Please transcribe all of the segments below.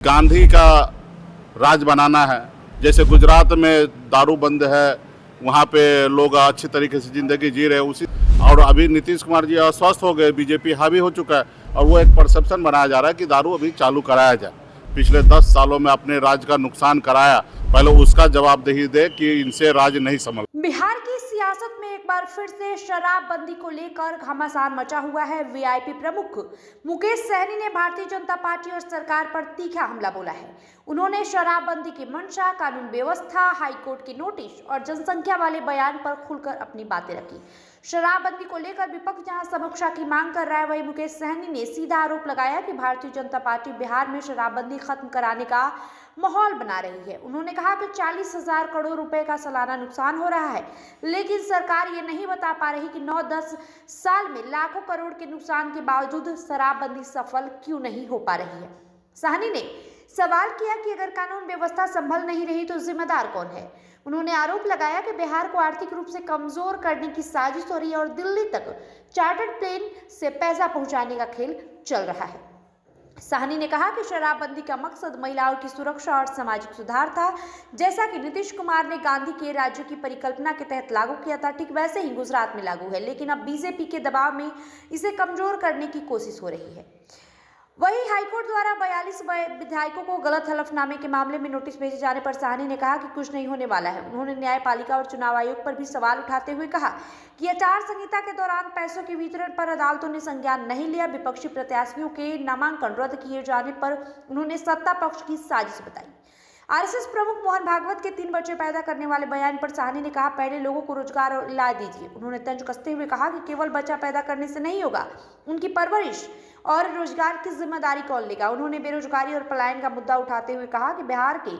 गांधी का राज बनाना है। जैसे गुजरात में दारू बंद है, वहाँ पे लोग अच्छी तरीके से ज़िंदगी जी रहे हैं उसी। और अभी नीतीश कुमार जी अस्वस्थ हो गए, बीजेपी हावी हो चुका है और वो एक परसेप्शन बनाया जा रहा है कि दारू अभी चालू कराया जाए। पिछले 10 सालों में अपने राज्य का नुकसान कराया, पहले उसका जवाबदेही दे कि इनसे राज नहीं संभल। बिहार की सियासत में एक बार फिर से शराबबंदी को लेकर घमासान मचा हुआ है। वीआईपी प्रमुख मुकेश सहनी ने भारतीय जनता पार्टी और सरकार पर तीखा हमला बोला है। उन्होंने शराबबंदी की मंशा, कानून व्यवस्था, हाईकोर्ट की नोटिस और जनसंख्या वाले बयान पर खुलकर अपनी बातें रखी। शराबबंदी को लेकर विपक्ष जहां समीक्षा की मांग कर रहा है, वहीं मुकेश सहनी ने सीधा आरोप लगाया कि भारतीय जनता पार्टी बिहार में शराबबंदी खत्म कराने का माहौल बना रही है। उन्होंने कहा कि 40,000 करोड़ रुपए का सालाना नुकसान हो रहा है, लेकिन सरकार ये नहीं बता पा रही कि 9-10 साल में लाखों करोड़ के नुकसान के बावजूद शराबबंदी सफल क्यों नहीं हो पा रही है। सहनी ने सवाल किया कि अगर कानून व्यवस्था संभल नहीं रही तो जिम्मेदार कौन है। उन्होंने आरोप लगाया कि बिहार को आर्थिक रूप से कमजोर करने की साजिश हो रही है और दिल्ली तक चार्टर्ड प्लेन से पैसा पहुंचाने का खेल चल रहा है। सहनी ने कहा कि शराबबंदी का मकसद महिलाओं की सुरक्षा और सामाजिक सुधार था। जैसा कि नीतीश कुमार ने गांधी के राज्यों की परिकल्पना के तहत लागू किया था, ठीक वैसे ही गुजरात में लागू है, लेकिन अब बीजेपी के दबाव में इसे कमजोर करने की कोशिश हो रही है। वहीं हाईकोर्ट द्वारा 42 विधायकों को गलत हलफनामे के मामले में नोटिस भेजे जाने पर सहनी ने कहा कि कुछ नहीं होने वाला है। उन्होंने न्यायपालिका और चुनाव आयोग पर भी सवाल उठाते हुए कहा कि आचार संहिता के दौरान पैसों के वितरण पर अदालतों ने संज्ञान नहीं लिया। विपक्षी प्रत्याशियों के नामांकन रद्द किए जाने पर उन्होंने सत्ता पक्ष की साजिश बताई। आरएसएस प्रमुख मोहन भागवत के 3 बच्चे पैदा करने वाले बयान पर सहनी ने कहा, पहले लोगों को रोजगार और इलाज दीजिए। उन्होंने तंज कसते हुए कहा कि केवल बच्चा पैदा करने से नहीं होगा, उनकी परवरिश और रोजगार की जिम्मेदारी कौन लेगा। उन्होंने बेरोजगारी और पलायन का मुद्दा उठाते हुए कहा कि बिहार के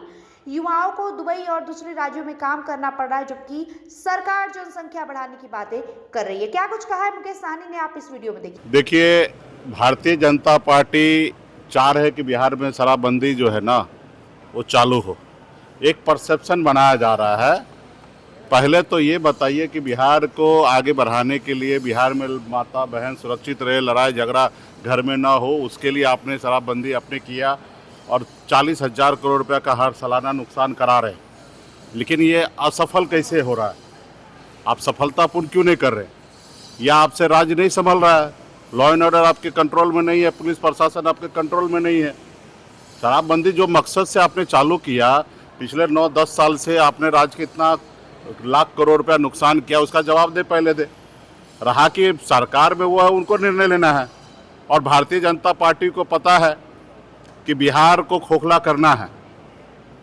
युवाओं को दुबई और दूसरे राज्यों में काम करना पड़ रहा है, जबकि सरकार जनसंख्या बढ़ाने की बातें कर रही है। क्या कुछ कहा है मुकेश सहनी ने, आप इस वीडियो में देखिए। देखिए, भारतीय जनता पार्टी चाह रही है कि बिहार में शराबबंदी जो है ना वो चालू हो। एक परसेप्शन बनाया जा रहा है। पहले तो ये बताइए कि बिहार को आगे बढ़ाने के लिए, बिहार में माता बहन सुरक्षित रहे, लड़ाई झगड़ा घर में ना हो, उसके लिए आपने शराबबंदी आपने किया और 40,000 करोड़ रुपया का हर सालाना नुकसान करा रहे। लेकिन ये असफल कैसे हो रहा है? आप सफलतापूर्ण क्यों नहीं कर रहे? या आपसे राज्य नहीं संभल रहा है? लॉ एंड ऑर्डर आपके कंट्रोल में नहीं है, पुलिस प्रशासन आपके कंट्रोल में नहीं है। शराबबंदी जो मकसद से आपने चालू किया, पिछले 9-10 साल से आपने राज्य के इतना लाख करोड़ रुपया नुकसान किया, उसका जवाब दे पहले दे। रहा कि सरकार में वो है, उनको निर्णय लेना है। और भारतीय जनता पार्टी को पता है कि बिहार को खोखला करना है,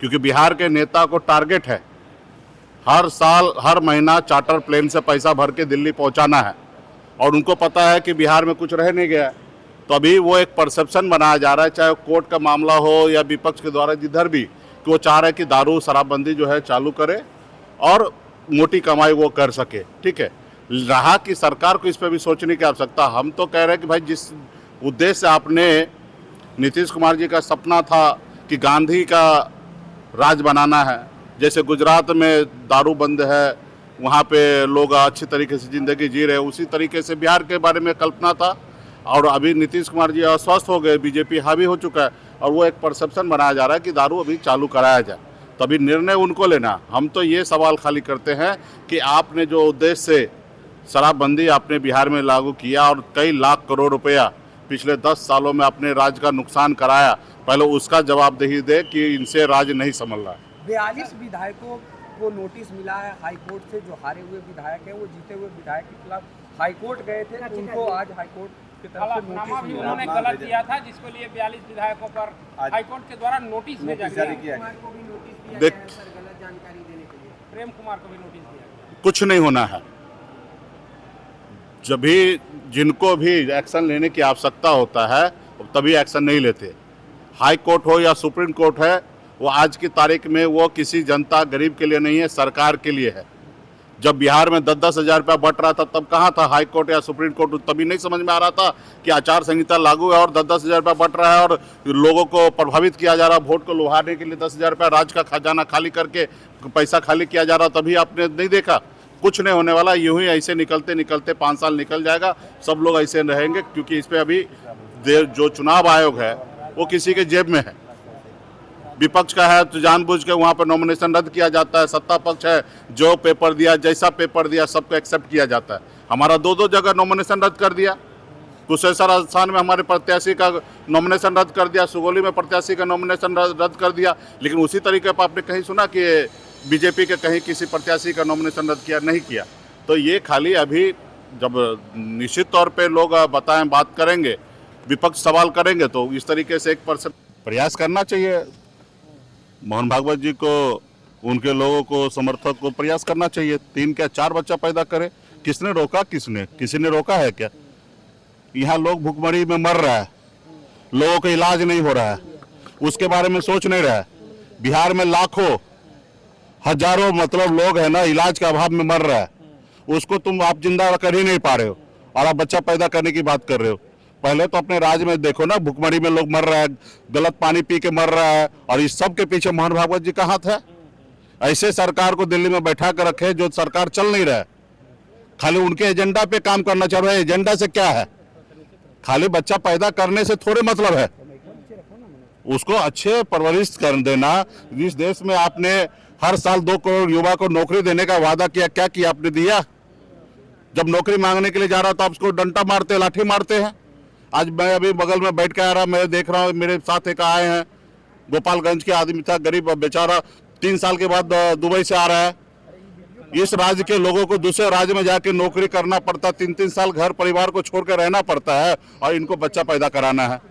क्योंकि बिहार के नेता को टारगेट है हर साल हर महीना चार्टर प्लेन से पैसा भर के दिल्ली पहुंचाना है। और उनको पता है कि बिहार में कुछ रह नहीं गया। तो अभी वो एक परसेप्शन बनाया जा रहा है, चाहे कोर्ट का मामला हो या विपक्ष के द्वारा जिधर भी, कि वो चाह रहे हैं कि दारू शराबबंदी जो है चालू करे और मोटी कमाई वो कर सके। ठीक है, रहा कि सरकार को इस पर भी सोचने की आवश्यकता। हम तो कह रहे हैं कि भाई, जिस उद्देश्य से आपने, नीतीश कुमार जी का सपना था कि गांधी का राज बनाना है, जैसे गुजरात में दारू बंद है, वहाँ पे लोग अच्छी तरीके से ज़िंदगी जी रहे हैं, उसी तरीके से बिहार के बारे में कल्पना था। और अभी नीतीश कुमार जी अस्वस्थ हो गए, बीजेपी हावी हो चुका है और वो एक परसेप्शन बनाया जा रहा है कि दारू अभी चालू कराया जाए। तो अभी निर्णय उनको लेना। हम तो ये सवाल खाली करते हैं कि आपने जो उद्देश्य से शराबबंदी आपने बिहार में लागू किया और कई लाख करोड़ रुपया पिछले 10 सालों में अपने राज्य का नुकसान कराया, पहले उसका जवाबदेही दे कि इनसे राज्य नहीं संभल रहा है। 42 विधायकों को नोटिस मिला है हाईकोर्ट से। जो हारे हुए विधायक हैं वो जीते हुए विधायक के खिलाफ हाईकोर्ट गए थे, तो उनको आज हाईकोर्ट की तरफ से नोटिस भी उन्होंने गलत दिया था, जिसके लिए 42 विधायकों पर हाईकोर्ट के द्वारा नोटिस भेजा गया। देख, गलत जानकारी देने के लिए प्रेम कुमार को भी नोटिस दिया गया। कुछ नहीं होना है। जब भी जिनको भी एक्शन लेने की आवश्यकता होता है तभी एक्शन नहीं लेते। हाई कोर्ट हो या सुप्रीम कोर्ट है, वो आज की तारीख में वो किसी जनता गरीब के लिए नहीं है, सरकार के लिए है। जब बिहार में 10-10 हज़ार रुपया बट रहा था, तब कहाँ था हाई कोर्ट या सुप्रीम कोर्ट? तभी नहीं समझ में आ रहा था कि आचार संहिता लागू है और 10-10 हज़ार रुपया बट रहा है और लोगों को प्रभावित किया जा रहा है। वोट को लुभाने के लिए 10,000 रुपया राज्य का खजाना खाली करके पैसा खाली किया जा रहा। तभी आपने नहीं देखा। कुछ नहीं होने वाला। यूं ही ऐसे निकलते निकलते 5 साल निकल जाएगा, सब लोग ऐसे रहेंगे, क्योंकि इस पर अभी जो चुनाव आयोग है वो किसी के जेब में है। विपक्ष का है तो जानबूझ के वहाँ पर नॉमिनेशन रद्द किया जाता है। सत्ता पक्ष है, जो पेपर दिया, जैसा पेपर दिया, सबको एक्सेप्ट किया जाता है। हमारा दो जगह नॉमिनेशन रद्द कर दिया। कुशेश्वर स्थान में हमारे प्रत्याशी का नॉमिनेशन रद्द कर दिया, सुगौली में प्रत्याशी का नॉमिनेशन रद्द कर दिया। लेकिन उसी तरीके पर आपने कहीं सुना कि बीजेपी के कहीं किसी प्रत्याशी का नॉमिनेशन रद्द किया? नहीं किया। तो ये खाली अभी जब निश्चित तौर पे लोग बताएं, बात करेंगे, विपक्ष सवाल करेंगे, तो इस तरीके से एक प्रयास करना चाहिए। मोहन भागवत जी को, उनके लोगों को, समर्थक को प्रयास करना चाहिए। 3 क्या 4 बच्चा पैदा करे। किसने रोका? किसी ने रोका है क्या? यहाँ लोग भुखमरी में मर रहा है, लोगों का इलाज नहीं हो रहा है, उसके बारे में सोच नहीं रहा है। बिहार में लाखों हजारों लोग है ना, इलाज के अभाव में मर रहा है, उसको तुम आप जिंदा कर ही नहीं पा रहे हो और आप बच्चा पैदा करने की बात कर रहे हो। पहले तो अपने राज्य में देखो ना, भुखमरी में लोग मर रहा है, गलत पानी पी के मर रहा है, और इस सब के पीछे मोहन भागवत जी का हाथ है। ऐसे सरकार को दिल्ली में बैठा कर रखे जो सरकार चल नहीं रहा है, खाली उनके एजेंडा पे काम करना चाह रहे हैं। एजेंडा से क्या है? खाली बच्चा पैदा करने से थोड़े मतलब है, उसको अच्छे परवरिश कर देना। इस देश में आपने हर साल 2 करोड़ युवा को नौकरी देने का वादा किया, क्या किया आपने? दिया? जब नौकरी मांगने के लिए जा रहा था, आप उसको डंडा मारते, लाठी मारते हैं। आज मैं अभी बगल में बैठ के आ रहा, मैं देख रहा हूँ, मेरे साथ एक आए हैं, गोपालगंज के आदमी था, गरीब बेचारा, 3 साल के बाद दुबई से आ रहा है। इस राज्य के लोगों को दूसरे राज्य में जाके नौकरी करना पड़ता, 3-3 साल घर परिवार को छोड़कर रहना पड़ता है, और इनको बच्चा पैदा कराना है।